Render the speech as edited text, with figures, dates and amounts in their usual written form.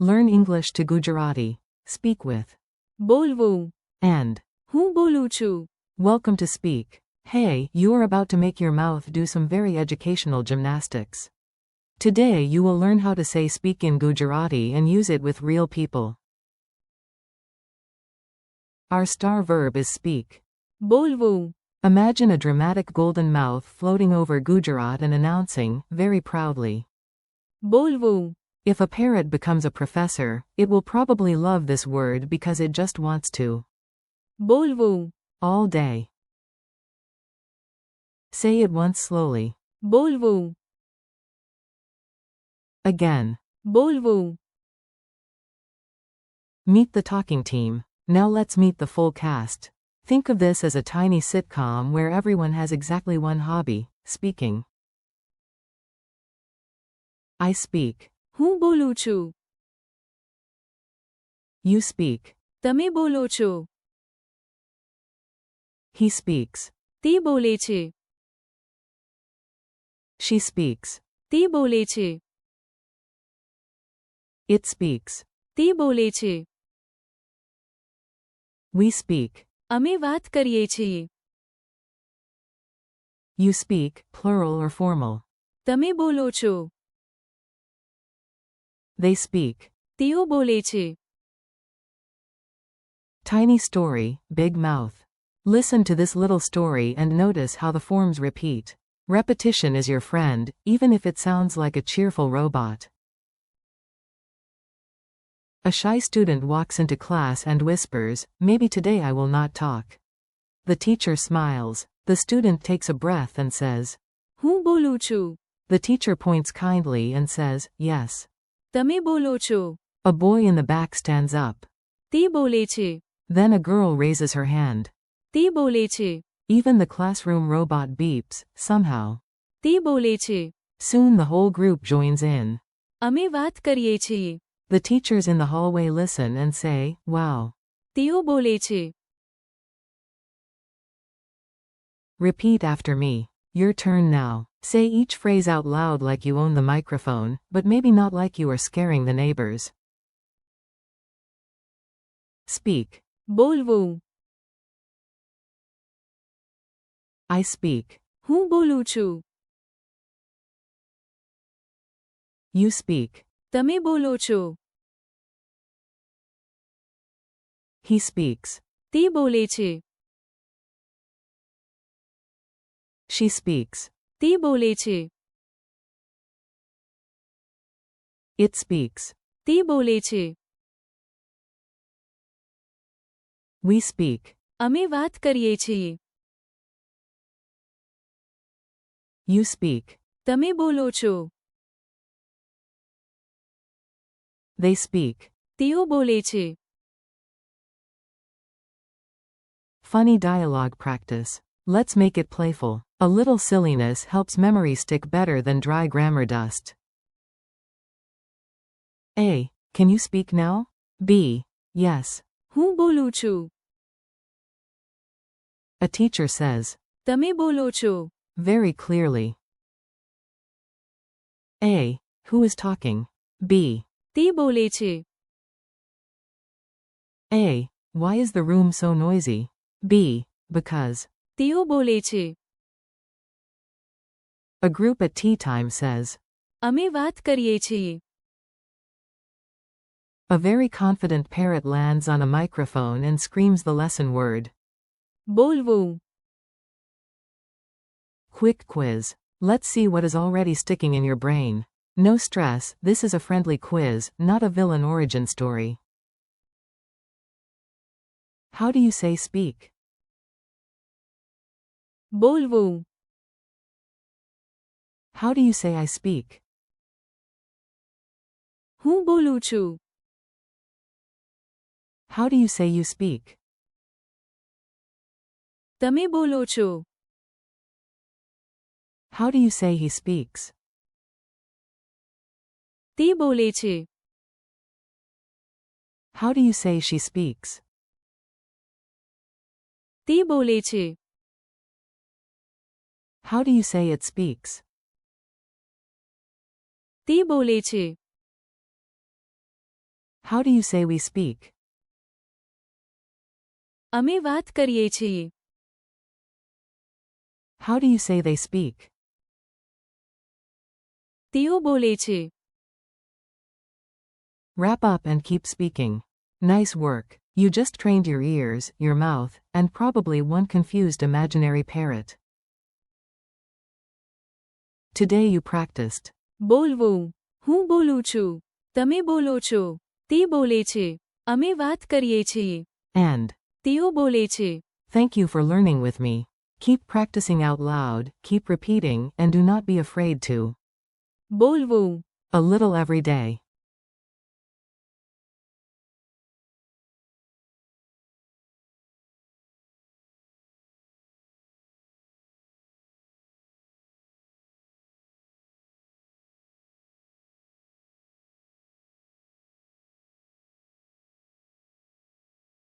Learn English to Gujarati. Speak with. બોલવું. And. હું બોલું છું. Welcome to Speak. Hey, you are about to make your mouth do some very educational gymnastics. Today you will learn how to say speak in Gujarati and use it with real people. Our star verb is speak. બોલવું. Imagine a dramatic golden mouth floating over Gujarat and announcing, very proudly. બોલવું. If a parrot becomes a professor, it will probably love this word because it just wants to. બોલવું. All day. Say it once slowly. બોલવું. Again. બોલવું. Meet the talking team. Now let's meet the full cast. Think of this as a tiny sitcom where everyone has exactly one hobby, speaking. I speak. હું બોલું છું. You speak. તમે બોલો છો. He speaks. તે બોલે છે. She speaks. તે બોલે છે. It speaks. તે બોલે છે. We speak. અમે વાત કરીએ છીએ. You speak, plural or formal. તમે બોલો છો. They speak. તેઓ બોલે છે. Tiny story, big mouth. Listen to this little story and notice how the forms repeat. Repetition is your friend, even if it sounds like a cheerful robot. A shy student walks into class and whispers, "Maybe today I will not talk." The teacher smiles. The student takes a breath and says, હું બોલું છું. The teacher points kindly and says, "Yes." તમે બોલો છો. A boy in the back stands up. તે બોલે છે. Then a girl raises her hand. તે બોલે છે. Even the classroom robot beeps, somehow. તે બોલે છે. Soon the whole group joins in. અમે વાત કરીએ છીએ. The teachers in the hallway listen and say, "Wow." તેઓ બોલે છે. Repeat after me. Your turn now. Say each phrase out loud like you own the microphone, but maybe not like you are scaring the neighbors. Speak. બોલવું. I speak. હું બોલું છું. You speak. તમે બોલો છો. He speaks. તે બોલે છે. She speaks. તે બોલે છે. It speaks. તે બોલે છે. We speak. અમે વાત કરીએ છીએ. You speak. તમે બોલો છો. They speak. તેઓ બોલે છે. Funny dialogue practice. Let's make it playful. A little silliness helps memory stick better than dry grammar dust. A. Can you speak now? B. Yes. હું બોલું છું. A teacher says. તમે બોલો છો. Very clearly. A. Who is talking? B. તે બોલે છે. A. Why is the room so noisy? B. Because. તેઓ બોલે છે. A group at tea time says. અમે વાત કરીએ છીએ. A very confident parrot lands on a microphone and screams the lesson word. બોલવું. Quick quiz. Let's see what is already sticking in your brain. No stress, this is a friendly quiz, not a villain origin story. How do you say speak? બોલવું. How do you say I speak? હું બોલું છું. How do you say you speak? તમે બોલો છો. How do you say he speaks? તે બોલે છે. How do you say she speaks? તે બોલે છે. How do you say it speaks? તે બોલે છે. How do you say we speak? અમે વાત કરીએ છીએ. How do you say they speak? તેઓ બોલે છે. Wrap up and keep speaking. Nice work. You just trained your ears, your mouth, and probably one confused imaginary parrot. Today you practiced. બોલવું. હું બોલું છું. તમે બોલો છો. તે બોલે છે. અમે વાત કરીએ છીએ. And તેઓ બોલે છે. thank you for learning with me. Keep practicing out loud, keep repeating, and do not be afraid to. બોલવું. A little every day.